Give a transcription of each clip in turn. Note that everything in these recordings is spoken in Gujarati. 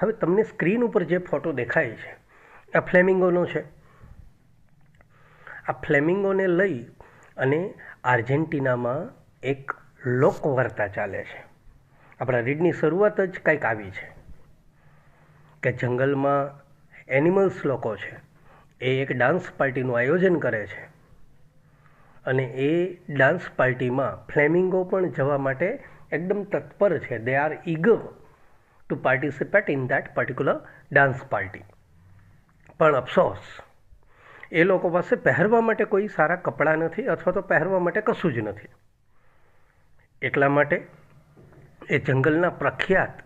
હવે તમને સ્ક્રીન ઉપર જે ફોટો દેખાય છે આ ફ્લેમિંગોનો છે. આ ફ્લેમિંગોને લઈ અને આર્જેન્ટિનામાં એક લોકવાર્તા ચાલે છે. આપણા રીડની શરૂઆત જ કંઈક આવી છે કે જંગલમાં એનિમલ્સ લોકો છે એ એક ડાન્સ પાર્ટીનું આયોજન કરે છે અને એ ડાન્સ પાર્ટીમાં ફ્લેમિંગો પણ જવા માટે એકદમ તત્પર છે. They are eager two participate in that particular dance party. પણ અફસોસ એ લોકો પાસે પહેરવા માટે કોઈ સારા કપડાં નથી અથવા તો પહેરવા માટે કશું જ નથી. એટલા માટે એ જંગલના પ્રખ્યાત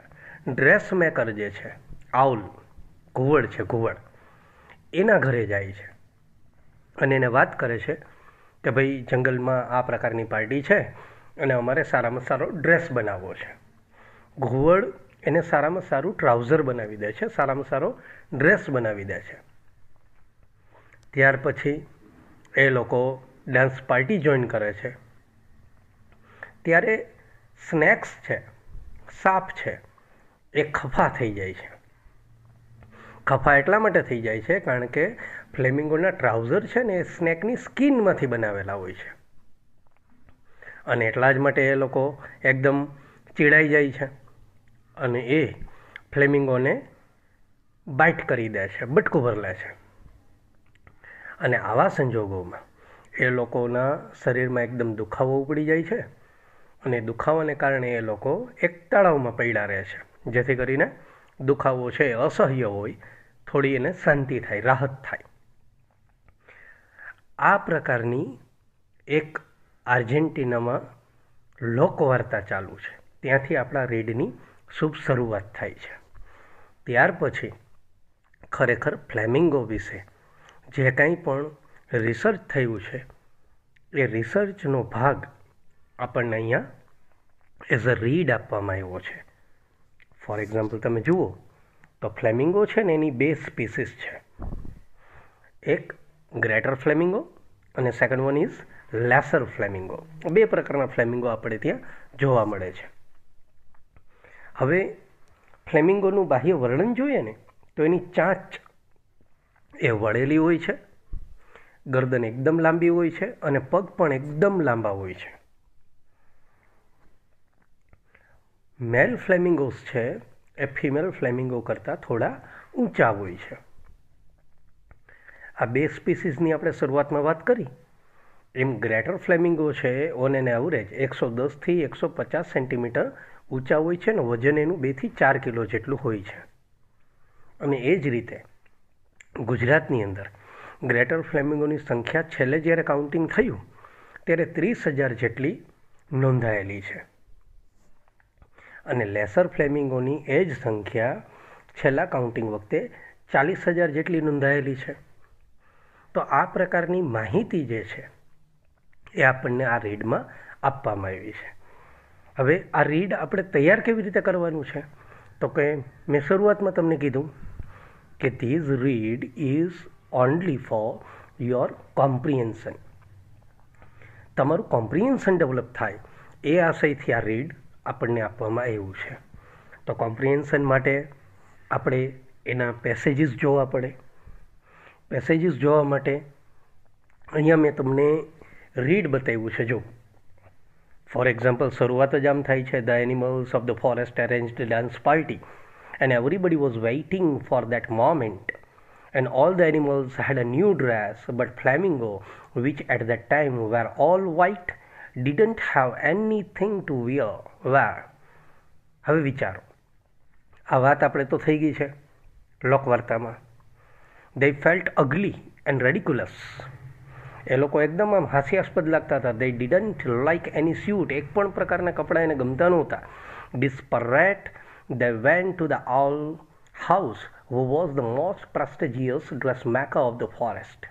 ડ્રેસ મેકર જે છે આઉલ, ઘુવડ છે ઘુવડ, એના ઘરે જાય છે અને એને વાત કરે છે કે ભાઈ જંગલમાં આ પ્રકારની પાર્ટી છે અને અમારે સારામાં સારો ડ્રેસ બનાવવો છે. ઘુવડ એને સારામાં સારું ટ્રાઉઝર બનાવી દે છે, સારામાં સારો ડ્રેસ બનાવી દે છે. ત્યાર પછી એ લોકો ડાન્સ પાર્ટી જોઈન કરે છે. ત્યારે સ્નેક્સ છે, સાપ છે, એ ખફા થઈ જાય છે. ખફા એટલા માટે થઈ જાય છે કારણ કે ફ્લેમિંગોના ટ્રાઉઝર છે ને એ સ્નેકની સ્કિનમાંથી બનાવેલા હોય છે અને એટલા જ માટે એ લોકો એકદમ ચીડાઈ જાય છે અને એ ફ્લેમિંગોને બાઇટ કરી દે છે, બટકું ભર લે છે. અને આવા સંજોગોમાં એ લોકોના શરીરમાં એકદમ દુખાવો ઉપડી જાય છે અને દુખાવાને કારણે એ લોકો એક તળાવમાં પડ્યા રહે છે, જેથી કરીને દુખાવો છે અસહ્ય હોય, થોડી એને શાંતિ થાય, રાહત થાય. આ પ્રકારની એક આર્જેન્ટિનામાં લોકવાર્તા ચાલુ છે. ત્યાંથી આપણા રીડની શુભ શરૂઆત થાય છે. ત્યાર પછી ખરેખર ફ્લેમિંગો વિશે જે કંઈ પણ રિસર્ચ થયું છે એ રિસર્ચનો ભાગ આપણને અહીંયા એઝ અ રીડ આપવામાં આવ્યો છે. ફોર એક્ઝામ્પલ તમે જુઓ તો ફ્લેમિંગો છે ને એની બે સ્પીસીસ છે. એક ગ્રેટર ફ્લેમિંગો અને second one is lesser flamingo. બે પ્રકારના ફ્લેમિંગો આપણે ત્યાં જોવા મળે છે. હવે ફ્લેમિંગોનું બાહ્ય વર્ણન જોઈએ ને તો એની ચાંચ એ વળેલી હોય છે, ગરદન એકદમ લાંબી હોય છે અને પગ પણ એકદમ લાંબા હોય છે. મેલ ફ્લેમિંગોસ છે એ ફિમેલ ફ્લેમિંગો કરતાં થોડા ઊંચા હોય છે. આ બે સ્પીસીસની આપણે શરૂઆતમાં વાત કરી એમ ગ્રેટર ફ્લેમિંગો છે ઓન એન એવરેજ 110થી 150 સેન્ટીમીટર ઊંચા હોય છે ને વજન એનું 2 થી 4 કિલો જેટલું હોય છે. અને એ જ રીતે ગુજરાતની અંદર ગ્રેટર ફ્લેમિંગોની સંખ્યા છેલ્લે જ્યારે કાઉન્ટિંગ થયું ત્યારે 30,000 જેટલી નોંધાયેલી છે અને લેસર ફ્લેમિંગોની એ જ સંખ્યા છેલ્લા કાઉન્ટિંગ વખતે 40,000 જેટલી નોંધાયેલી છે. તો આ પ્રકારની માહિતી જે છે એ આપણને આ રીડમાં આપવામાં આવી છે. હવે આ રીડ આપણે તૈયાર કેવી રીતે કરવાનું છે તો કે મેં શરૂઆતમાં તમને કીધું કે these read is only for your comprehension. તમારું કોમ્પ્રિહેન્શન ડેવલપ થાય એ આશયથી આ રીડ આપણને આપવામાં આવ્યું છે. તો કોમ્પ્રિહેન્શન માટે આપણે એના પેસેજીસ જોવા પડે. પેસેજીસ જોવા માટે અહીંયા મેં તમને રીડ બતાવ્યું છે. જો ફોર એક્ઝામ્પલ શરૂઆત જ આમ થાય છે, the animals of the forest arranged dance party and everybody was waiting for that moment, and all the animals had a new dress, but flamingo, which at that time were all white, didn't have anything to wear. હવે વિચારો, આ વાત આપણે તો થઈ ગઈ છે લોકવાર્તામાં. they felt ugly and ridiculous. એ લોકો એકદમ આમ હાસ્યાસ્પદ લાગતા હતા. they didn't like any suit. એક પણ પ્રકારના કપડાં એને ગમતા નહોતા. disparate they went to the owl house, who was the most prestigious dressmaker of the forest.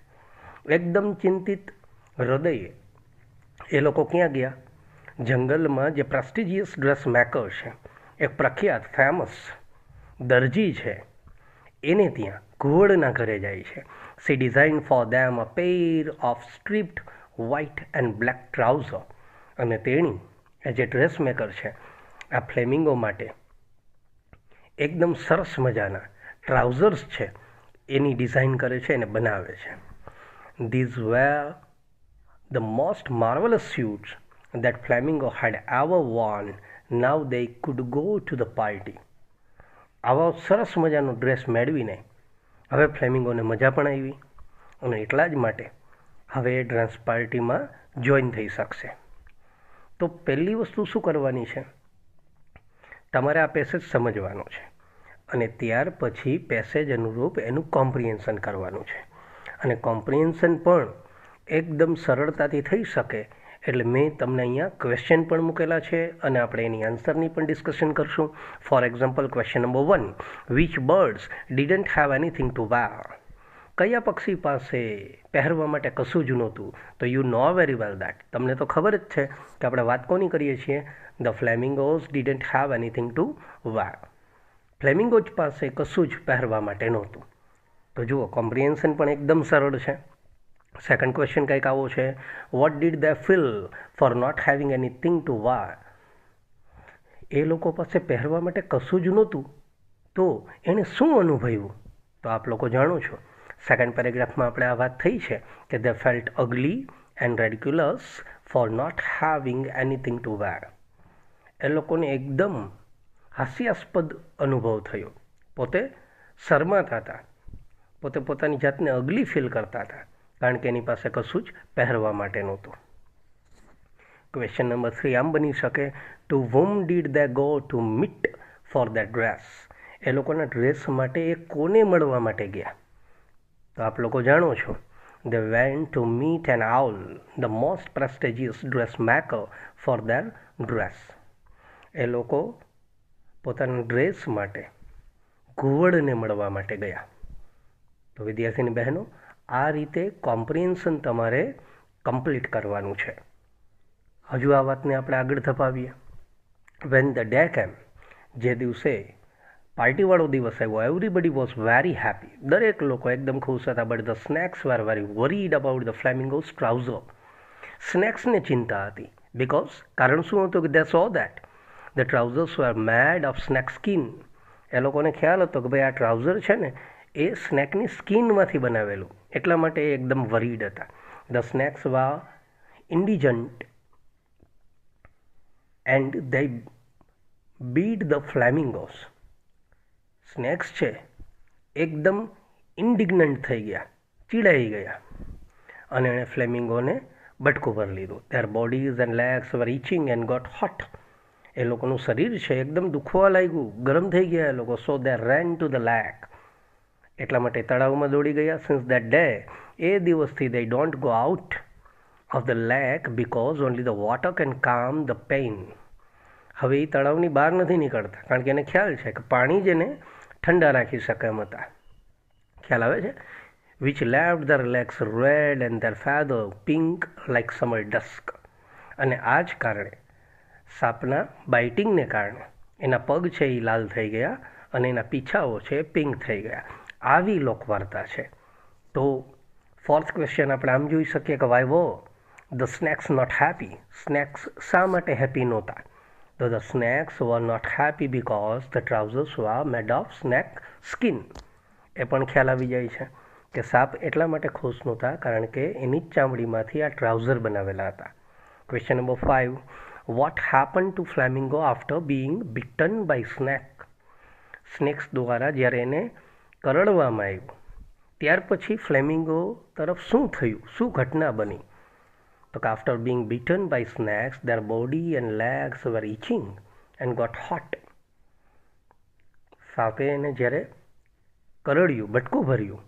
એકદમ ચિંતિત હૃદયે એ લોકો ક્યાં ગયા? જંગલમાં જે પ્રેસ્ટિજિયસ ડ્રેસ મેકર છે, એક પ્રખ્યાત ફેમસ દરજી છે, એને ત્યાં ઘુવડના ઘરે જાય છે. She designed for them a pair of striped white and black trousers. અને તેણી એ જે ડ્રેસ મેકર છે આ ફ્લેમિંગો માટે એકદમ સરસ મજાના ટ્રાઉઝર્સ છે એની ડિઝાઇન કરે છે અને બનાવે છે. These were the most marvellous suits that Flamingo had ever worn. Now they could go to the party. આવા સરસ મજાનો ડ્રેસ મેળવીને હવે ફ્લેમિંગોને મજા પણ આવી અને એટલા જ માટે હવે એ ડાન્સ પાર્ટીમાં જોઈન થઈ શકશે. તો પહેલી વસ્તુ શું કરવાની છે, તમારે આ પેસેજ સમજવાનો છે અને ત્યાર પછી પેસેજ અનુરૂપ એનું કોમ્પ્રિહેન્શન કરવાનું છે. અને કોમ્પ્રિહેન્શન પણ એકદમ સરળતાથી થઈ શકે એટલે મેં તમને અહીંયા ક્વેશ્ચન પણ મૂકેલા છે અને આપણે એની આન્સરની પણ ડિસ્કશન કરશું. For example question number 1, which birds didn't have anything to wear. કયા પક્ષી પાસે પહેરવા માટે કશું જ નહોતું? તો you know very well that, તમને તો ખબર જ છે કે આપણે વાત કોની કરીએ છીએ, the flamingos didn't have anything to wear. Flamingos પાસે કશું જ પહેરવા માટે નહોતું. તો જુઓ કોમ્પ્રિહેન્શન પણ એકદમ સરળ છે. સેકન્ડ ક્વેશ્ચન કંઈક આવો છે, what did they feel for not having anything to wear. એ લોકો પાસે પહેરવા માટે કશું જ નહોતું તો એણે શું અનુભવ્યું? તો આપ લોકો જાણો છો સેકન્ડ પેરેગ્રાફમાં આપણે આ વાત થઈ છે કે they felt ugly and ridiculous for not having anything to wear. એ લોકોને એકદમ હાસ્યાસ્પદ અનુભવ થયો, પોતે શરમાતા હતા, પોતે પોતાની જાતને અગલી ફીલ કરતા હતા કારણ કે એની પાસે કશું જ પહેરવા માટે નહોતું. ક્વેશ્ચન નંબર 3 આમ બની શકે, to whom did they go to meet for the dress. એ લોકોના ડ્રેસ માટે એ કોને મળવા માટે ગયા? તો આપ લોકો જાણો છો, they went to meet an owl, the most prestigious dress maker for their dress. એ લોકો પોતાના ડ્રેસ માટે ઘુવડને મળવા માટે ગયા. તો વિદ્યાર્થીની બહેનો, આ રીતે કોમ્પ્રિહેન્શન તમારે કમ્પ્લીટ કરવાનું છે. હજુ આ વાતને આપણે આગળ ધપાવીએ. વેન ધ ડે કેમ, જે દિવસે પાર્ટીવાળો દિવસ આવ્યો, એવરીબડી વોઝ વેરી હેપી. દરેક લોકો એકદમ ખુશ હતા. But the snakes were very worried about the flamingos trousers. સ્નેક્સને ચિંતા હતી. બિકોઝ કારણ શું હતું કે they saw that the trousers were made of snake skin. એ લોકોને ખ્યાલ હતો કે ભાઈ આ ટ્રાઉઝર છે ને એ સ્નેકની સ્કિનમાંથી બનાવેલું, એટલા માટે એ એકદમ વરીડ હતા. The snakes was indignant and they beat the flamingos. સ્નેક્સ છે એકદમ ઇન્ડિગ્નન્ટ થઈ ગયા, ચીડાઈ ગયા અને એણે ફ્લેમિંગોને બટકું ભરી લીધું. Their bodies and legs were itching and got hot. એ લોકોનું શરીર છે એકદમ દુખવા લાગ્યું, ગરમ થઈ ગયા એ લોકો. સો દે રેન ટુ ધ લેક. એટલા માટે તળાવમાં દોડી ગયા. સિન્સ દેટ ડે, એ દિવસથી દે don't go out of the lake because only the water can કામ ધ પેઇન. હવે એ તળાવની બહાર નથી નીકળતા કારણ કે એને ખ્યાલ છે કે પાણી જ એને ઠંડા રાખી શકે એમ હતા. ખ્યાલ આવે છે? Which left their legs red and their feather pink like summer dusk. અને આ જ કારણે સાપના બાઇટિંગને કારણે એના પગ છે એ લાલ થઈ ગયા અને એના પીછાઓ છે પિંક થઈ ગયા. આવી લોકવાર્તા છે. તો ફોર્થ ક્વેશ્ચન આપણે આમ જોઈ શકીએ કે why were the snakes not happy. Snakes શા માટે હેપી નહોતા? તો the snakes were not happy because the trousers were made of snake skin. એ પણ ખ્યાલ આવી જાય છે કે સાપ એટલા માટે ખુશ નહોતા કારણ કે એની જ ચામડીમાંથી આ ટ્રાઉઝર બનાવેલા હતા. Question number 5, what happen to flamingo after being bitten by snake. Snakes દ્વારા જ્યારે એને કરડવામાં આવ્યું ત્યાર પછી ફ્લેમિંગો તરફ શું થયું, શું ઘટના બની? તો કે after being bitten by snakes their body and legs were itching and got hot. સાપે એને જ્યારે કરડ્યું, બટકું ભર્યું,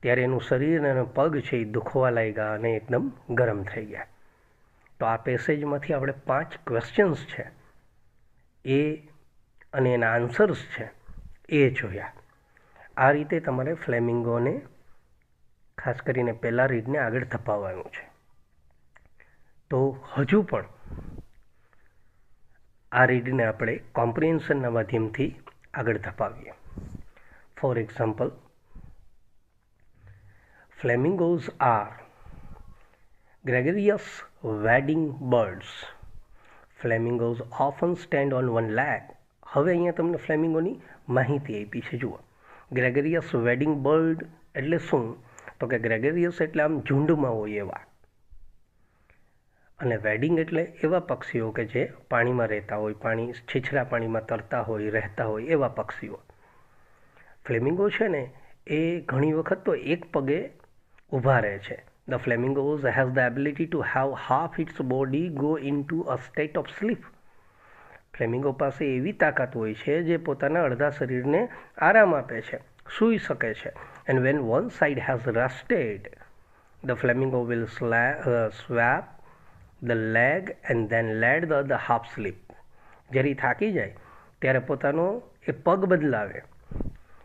ત્યારે એનું શરીર અને પગ છે એ દુખવા લાગ્યા અને એકદમ ગરમ થઈ ગયા. તો આ પેસેજમાંથી આપણે 5 ક્વેશ્ચન્સ છે એ અને એના આન્સર્સ છે એ જોયા. આ રીતે તમારે ફ્લેમિંગોને ખાસ કરીને પહેલાં રીડને આગળ ધપાવવાનું છે. તો હજુ પણ આ રીડને આપણે કોમ્પ્રિહેન્શનના માધ્યમથી આગળ ધપાવીએ. For example, flamingos are gregarious wading birds. Flamingos often stand on one leg. હવે અહીંયા તમને ફ્લેમિંગોની માહિતી આપી છે. જુઓ, ગ્રેગેરિયસ વેડિંગ બર્ડ એટલે શું? તો કે ગ્રેગેરિયસ એટલે આમ ઝુંડમાં હોય એવા, અને વેડિંગ એટલે એવા પક્ષીઓ કે જે પાણીમાં રહેતા હોય, છીછરા પાણીમાં તરતા હોય, રહેતા હોય એવા પક્ષીઓ. ફ્લેમિંગો છે ને એ ઘણી વખત તો એક પગે ઊભા રહે છે. The flamingos has the ability to have half its body go in to a state of slip. Flamingo પાસે એવી તાકાત હોય છે જે પોતાના અડધા શરીરને આરામ આપે છે, સૂઈ શકે છે. And when one side has rested, the flamingo will swap the leg and then let the other half sleep. જ્યારે થાકી જાય ત્યારે પોતાનો એ પગ બદલાવે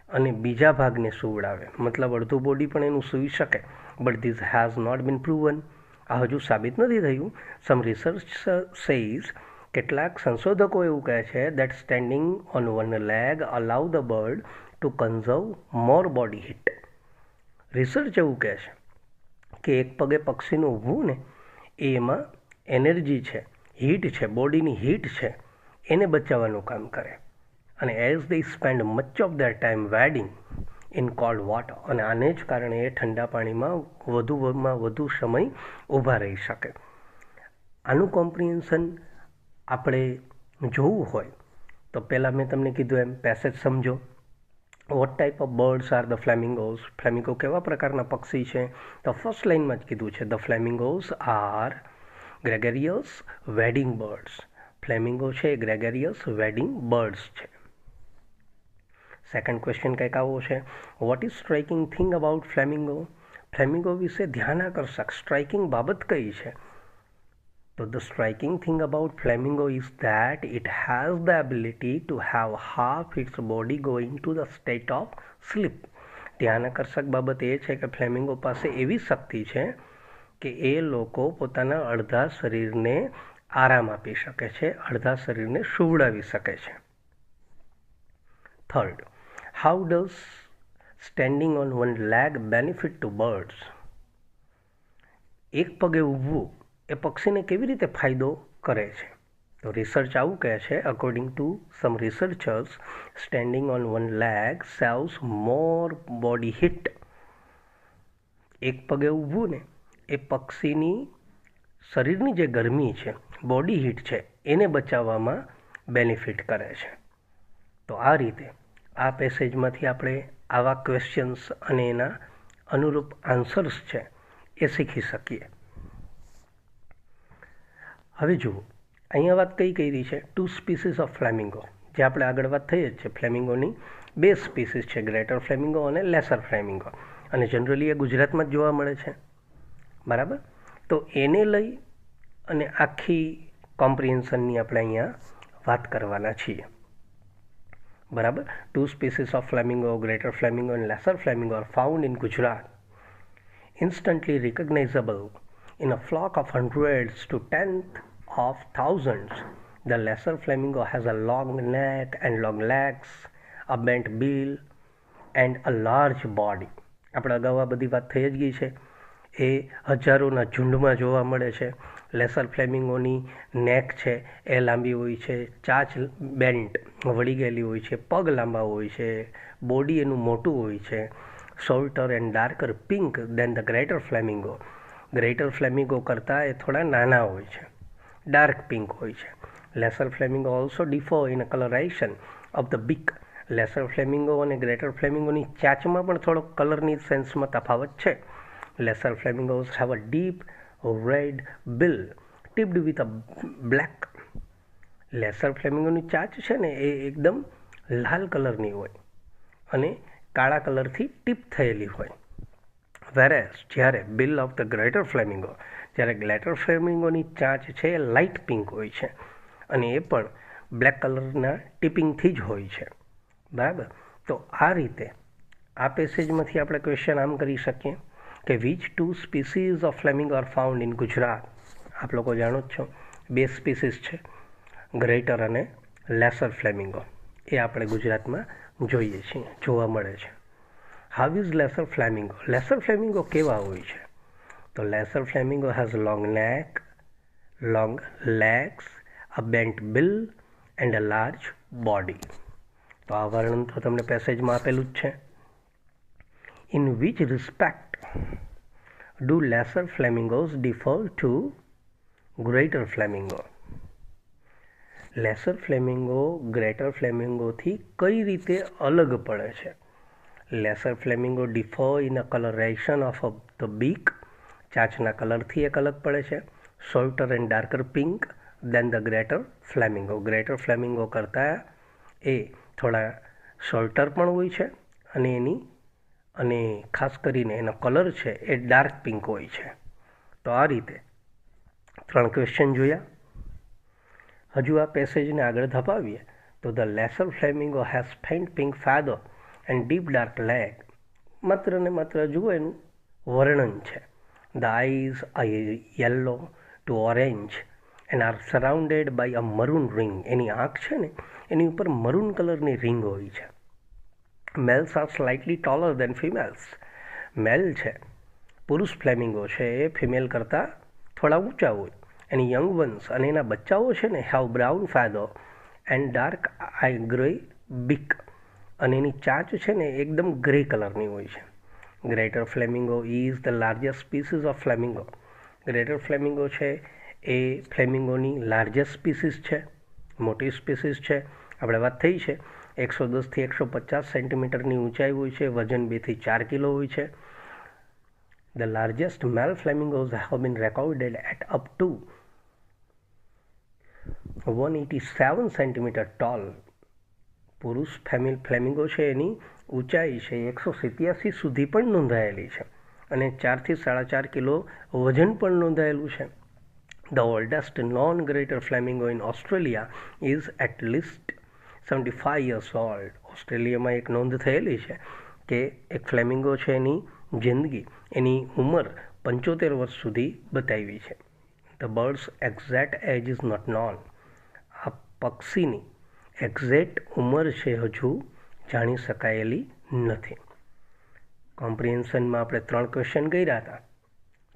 અને બીજા ભાગને સુવડાવે, મતલબ અડધું બોડી પણ એનું સૂઈ શકે. But this has not been proven. આ હજુ સાબિત નથી થયું. સમ રિસર્ચ સેઝ, કેટલાક સંશોધકો એવું કહે છે that standing on one leg allow the bird to conserve more body heat. Research એવું કહે છે કે એક પગે પક્ષીનું ઊભું ને એમાં એનર્જી છે, હીટ છે, બોડીની હીટ છે, એને બચાવવાનું કામ કરે. અને as they spend much of their time wedding in cold water, અને આને જ કારણે એ ઠંડા પાણીમાં વધુમાં વધુ સમય ઊભા રહી શકે. આનું કોમ્પ્રિહેન્શન આપણે જોવું હોય તો પહેલાં મેં તમને કીધું એમ પેસેજ સમજો. What type of birds are the flamingos? Flamingo કેવા પ્રકારના પક્ષી છે? તો ફર્સ્ટ લાઇનમાં જ કીધું છે, the flamingos are gregarious wading birds. Flamingo છે એ ગ્રેગેરિયસ વેડિંગ બર્ડ્સ છે. સેકન્ડ ક્વેશ્ચન કંઈક આવો છે, what is striking thing about flamingo? Flamingo વિશે ધ્યાન આકર્ષક સ્ટ્રાઇકિંગ બાબત કઈ છે? તો the striking thing about flamingo is that it has the ability to have half its body going to the state of sleep. ધ્યાન આકર્ષક બાબત એ છે કે ફ્લેમિંગો પાસે એવી શક્તિ છે કે એ લોકો પોતાના અડધા શરીરને આરામ આપી શકે છે, અડધા શરીરને સુવડાવી શકે છે. Third, how does standing on one leg benefit to birds? એક પગે ઊભવું એ પક્ષીને કેવી રીતે ફાયદો કરે છે? તો રિસર્ચ આવું કહે છે, according to some researchers, standing on one leg saves more body heat. એક પગે ઊભવું ને એ પક્ષીની શરીરની જે ગરમી છે, બોડી હીટ છે, એને બચાવવામાં બેનિફિટ કરે છે. તો આ રીતે આ પેસેજમાંથી આપણે આવા ક્વેશ્ચન્સ અને એના અનુરૂપ આન્સર્સ છે એ શીખી શકીએ. હવે જુઓ, અહીંયા વાત કઈ કરી છે? 2 સ્પીસીસ ઓફ ફ્લેમિંગો. જે આપણે આગળ વાત થઈ જ છે, ફ્લેમિંગોની 2 સ્પીસીસ છે, ગ્રેટર ફ્લેમિંગો અને લેસર ફ્લેમિંગો, અને જનરલી એ ગુજરાતમાં જ જોવા મળે છે. બરાબર? તો એને લઈ અને આખી કોમ્પ્રિહેન્શનની આપણે અહીંયા વાત કરવાના છીએ. બરાબર? 2 species of flamingo, greater flamingo and lesser flamingo are found in Gujarat. Instantly recognizable in a flock of hundreds to tenth of thousands, the lesser flamingo has a long neck and long legs, a bent bill and a large body. આપણે અગાઉ આ બધી વાત થઈ જ ગઈ છે. એ હજારોના ઝુંડમાં જોવા મળે છે. લેસર ફ્લેમિંગોની નેક છે એ લાંબી હોય છે, ચાંચ બેન્ટ વળી ગયેલી હોય છે, પગ લાંબા હોય છે, બોડી એનું મોટું હોય છે. Shorter and darker pink than the greater flamingo. Greater flamingo કરતાં એ થોડા નાના હોય છે, ડાર્ક પિંક હોય છે. Lesser flamingo also differ in a colourisation of the beak. Lesser flamingo અને ગ્રેટર ફ્લેમિંગોની ચાંચમાં પણ થોડો કલરની સેન્સમાં તફાવત છે. Lesser flamingos have a deep red bill tipped with a black. Lesser ફ્લેમિંગોની ચાંચ છે ને એ એકદમ લાલ કલરની હોય અને કાળા કલરથી ટીપ થયેલી હોય. વેરેસ જ્યારે bill of the greater flamingo, જ્યારે ગ્રેટર ફ્લેમિંગોની ચાંચ છે એ લાઇટ પિંક હોય છે અને એ પણ બ્લેક કલરના ટિપિંગથી જ હોય છે. બરાબર? તો આ રીતે આ પેસેજમાંથી આપણે ક્વેશ્ચન આમ કરી શકીએ કે which 2 species of flamingo are found in Gujarat? આપ લોકો જાણો જ છો 2 સ્પીસીસ છે, ગ્રેટર અને લેસર ફ્લેમિંગો. એ આપણે ગુજરાતમાં જોઈએ છીએ, જોવા મળે છે. How is lesser flamingo? Lesser flamingo કેવા હોય છે? તો lesser flamingo has long neck, long legs, a bent bill and a large body. તો આ વર્ણન તો તમને પેસેજમાં આપેલું જ છે. In which respect do lesser flamingos differ to greater flamingo? Lesser flamingo greater ફ્લેમિંગોથી કઈ રીતે અલગ પડે છે? Lesser flamingo differ in a colouration of the beak. ચાંચના કલરથી એક અલગ પડે છે. Shorter and darker pink than the greater flamingo. Greater flamingo કરતાં એ થોડા શોર્ટર પણ હોય છે અને ખાસ કરીને એનો કલર છે એ ડાર્ક પિંક હોય છે. તો આ રીતે 3 ક્વેશ્ચન જોયા. હજુ આ પેસેજને આગળ ધપાવીએ તો the lesser flamingo has faint pink feather and deep dark leg. માત્ર ને માત્ર જુઓ એનું વર્ણન છે. The eyes are yellow to orange and are surrounded by a maroon ring. એની આંખ છે ને એની ઉપર મરૂન કલરની રિંગ હોય છે. મેલ્સ આર સ્લાઇટલી ટોલર દેન ફિમેલ્સ. મેલ છે પુરુષ ફ્લેમિંગો છે એ ફિમેલ કરતાં થોડા ઊંચા હોય. એની યંગ વન્સ અને એના બચ્ચાઓ છે ને have brown feather and dark I grey બીક. અને એની ચાંચ છે ને એકદમ ગ્રે કલરની હોય છે. Greater flamingo is the largest species of flamingo. Greater flamingo છે એ ફ્લેમિંગોની લાર્જેસ્ટ સ્પીસીસ છે, મોટી સ્પીસીસ છે. આપણે વાત થઈ છે 110થી 150 સેન્ટીમીટરની ઊંચાઈ હોય છે, વજન 2 થી 4 કિલો હોય છે. The largest male flamingos have been recorded at up to 187 centimetre tall. પુરુષ ફ્લેમિંગો છે એની ઊંચાઈ છે 187 સુધી પણ નોંધાયેલી છે અને 4 થી 4.5 કિલો વજન પણ નોંધાયેલું છે. The oldest known greater flamingo in Australia is at least 75 years old. ઓસ્ટ્રેલિયામાં એક નોંધ થયેલી છે કે એક ફ્લેમિંગો છે એની ઉંમર 75 વર્ષ સુધી બતાવી છે. The bird's exact age is not known. આ પક્ષીની એક્ઝેક્ટ ઉંમર છે હજુ જાણી શકાયેલી નથી. કોમ્પ્રિહેન્શનમાં આપણે 3 ક્વેશ્ચન કર્યા હતા.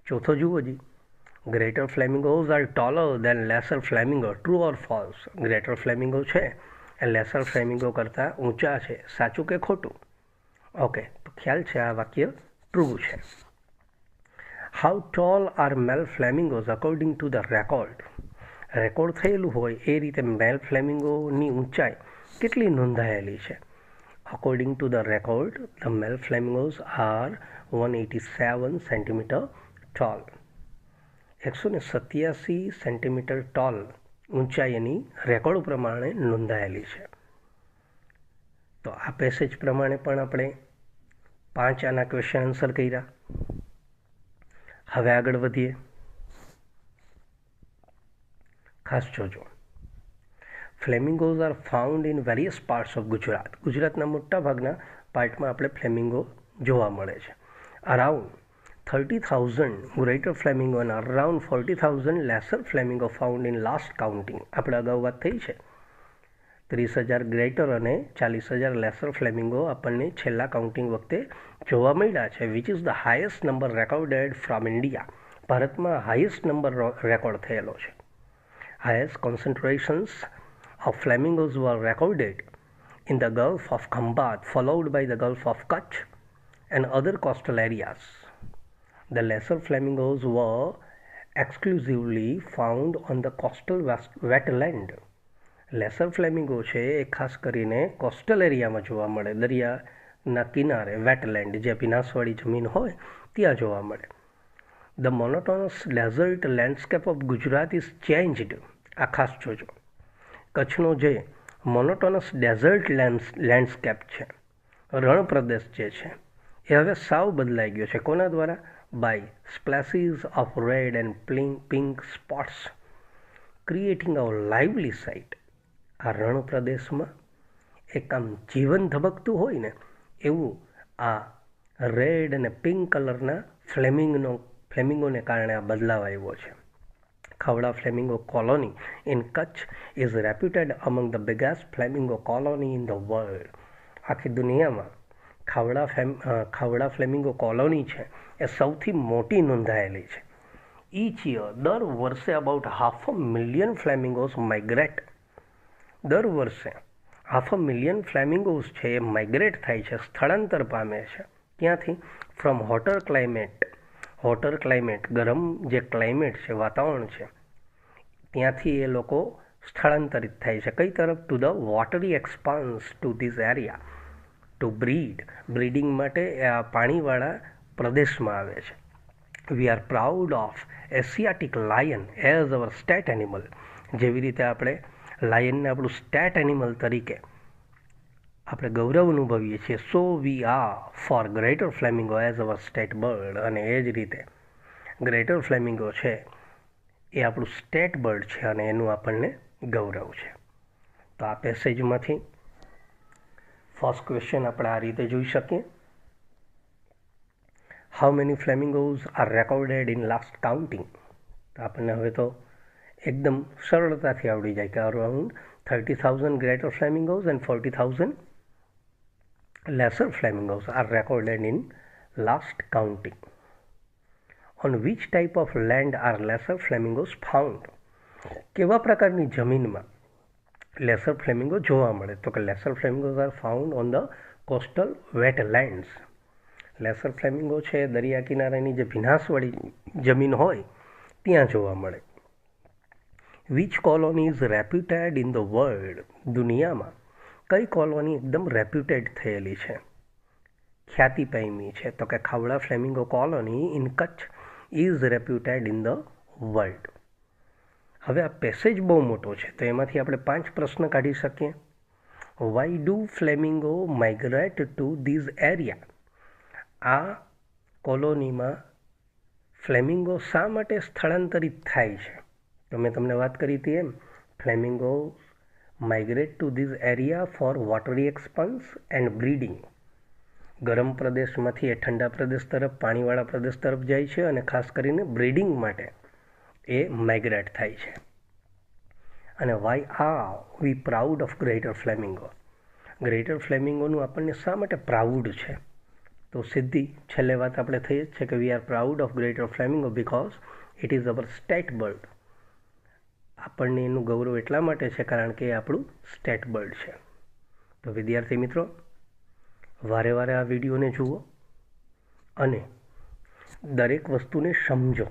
ચોથો જુઓ જી. Greater flamingos are taller than lesser flamingo. True or false? Greater flamingo છે એ લેસર ફ્લેમિંગો કરતાં ઊંચા છે. સાચું કે ખોટું? ઓકે, તો ખ્યાલ છે આ વાક્ય ટ્રુ છે. How tall are male flamingos according to the record? Record થયેલું હોય એ રીતે મેલ ફ્લેમિંગોની ઊંચાઈ કેટલી નોંધાયેલી છે? According to the record the male flamingos are 187 centimetre tall. 187 centimetre tall ઊંચાઈ એની રેકોર્ડ પ્રમાણે નોંધાયેલી છે. તો આ પેસેજ પ્રમાણે પણ આપણે 5 આના ક્વેશ્ચન આન્સર કર્યા. હવે આગળ વધીએ. ખાસ જોજો. Flamingos are found in various parts of Gujarat. ગુજરાતના મોટા ભાગના પાર્ટમાં આપણે ફ્લેમિંગો જોવા મળે છે. અરાઉન્ડ 30,000 ગ્રેટર ફ્લેમિંગો અને around 40,000 laser flamingo found in last counting. આપણે અગાઉ વાત થઈ છે 30,000 ગ્રેટર અને 40,000 લેસર ફ્લેમિંગો આપણને છેલ્લા કાઉન્ટિંગ વખતે જોવા મળ્યા છે. Which is the highest number recorded from India. ભારતમાં હાઈએસ્ટ નંબર રેકોર્ડ થયેલો છે. Highest concentrations of flamingos were recorded in the Gulf of Khambat, followed by the Gulf of Kutch and other coastal areas. The lesser flamingos were exclusively found on the coastal wetland. Laser flamingo છે એ ખાસ કરીને કોસ્ટલ એરિયામાં જોવા મળે, દરિયાના કિનારે, વેટલેન્ડ જે ભીનાશવાળી જમીન હોય ત્યાં જોવા મળે. The monotonous desert landscape of Gujarat is changed. આ ખાસ જોજો. કચ્છનો જે મોનોટોનસ ડેઝર્ટ લેન્ડસ્કેપ છે, રણ પ્રદેશ જે છે એ હવે સાવ બદલાઈ ગયો છે. કોના દ્વારા? By splashes of red and pink spots creating a lively sight. આ રણ પ્રદેશમાં એક આમ જીવન ધબકતું હોય ને એવું આ રેડ અને પિંક કલરના ફ્લેમિંગોને કારણે આ બદલાવ આવ્યો છે. Khavda flamingo colony in Kutch is reputed અમંગ the biggest flamingo colony in the world. આખી દુનિયામાં ખાવડા ફ્લેમિંગો કોલોની છે એ સૌથી મોટી નોંધાયેલી છે. ઈચ યર દર વર્ષે અબાઉટ 500,000 ફ્લેમિંગોઝ માઇગ્રેટ. દર વર્ષે 500,000 ફ્લેમિંગોઝ છે એ માઇગ્રેટ થાય છે, સ્થળાંતર પામે છે. ક્યાંથી? ફ્રોમ હોટર ક્લાઇમેટ, ગરમ જે ક્લાઇમેટ છે, વાતાવરણ છે, ત્યાંથી એ લોકો સ્થળાંતરિત થાય છે કઈ તરફ? To the watery expanse to this area to breeding માટે આ પાણીવાળા પ્રદેશમાં આવે છે. We are proud of Asiatic lion as our state animal. જેવી રીતે આપણે લાયનને આપણું સ્ટેટ એનિમલ તરીકે આપણે ગૌરવ અનુભવીએ છીએ, so we are for greater flamingo as our state bird. અને એ જ રીતે ગ્રેટર ફ્લેમિંગો છે એ આપણું સ્ટેટ બર્ડ છે અને એનું આપણને ગૌરવ છે. તો આ પેસેજમાંથી ફર્સ્ટ ક્વેશ્ચન આપણે આ રીતે જોઈ શકીએ. How many flamingos are recorded in last counting? તો આપણને હવે તો એકદમ સરળતાથી આવડી જાય કે around 30,000 greater flamingos and 40,000 lesser flamingos are recorded in last counting. On which type of land are lesser flamingos found? કેવા પ્રકારની જમીનમાં લેસર ફ્લેમિંગો જોવા મળે? તો કે laser flamingos are found on the coastal wetlands. Laser flamingo છે દરિયા કિનારાની જે ભીનાશવાળી જમીન હોય ત્યાં જોવા મળે. Which colony is reputed in the world? દુનિયામાં કઈ કોલોની એકદમ રેપ્યુટેડ થયેલી છે, ખ્યાતિ પામી છે? તો કે Khavda flamingo colony in Kutch is reputed in the world. હવે આ પેસેજ બહુ મોટો છે તો એમાંથી આપણે 5 પ્રશ્ન કાઢી શકીએ. Why do flamingo migrate to these area? આ કોલોનીમાં ફ્લેમિંગો શા માટે સ્થળાંતરિત થાય છે? તો મેં તમને વાત કરી હતી એમ, flamingo migrate to these area for watery expanse and breeding. ગરમ પ્રદેશમાંથી એ ઠંડા પ્રદેશ તરફ, પાણીવાળા પ્રદેશ તરફ જાય છે અને ખાસ કરીને બ્રીડિંગ માટે એ માઇગ્રેટ થાય છે. અને why are we proud of greater flamingo? Greater ફ્લેમિંગોનું આપણને શા માટે પ્રાઉડ છે? તો સીધી છેલ્લે વાત આપણે થઈ જ છે કે વી are proud of greater flamingo because it is our state bird. આપણને એનું ગૌરવ એટલા માટે છે કારણ કે એ આપણું સ્ટેટ બર્ડ છે. તો વિદ્યાર્થી મિત્રો, વારે વારે આ વિડીયોને જુઓ અને દરેક વસ્તુને સમજો.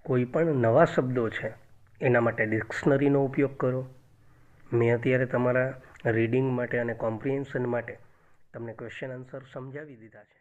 કોઈ પણ નવા શબ્દો છે એના માટે ડિક્શનરીનો ઉપયોગ કરો. મેં અત્યારે તમારા રીડિંગ માટે અને કોમ્પ્રિહેન્શન માટે તમને ક્વેશ્ચન આન્સર સમજાવી દીધા છે.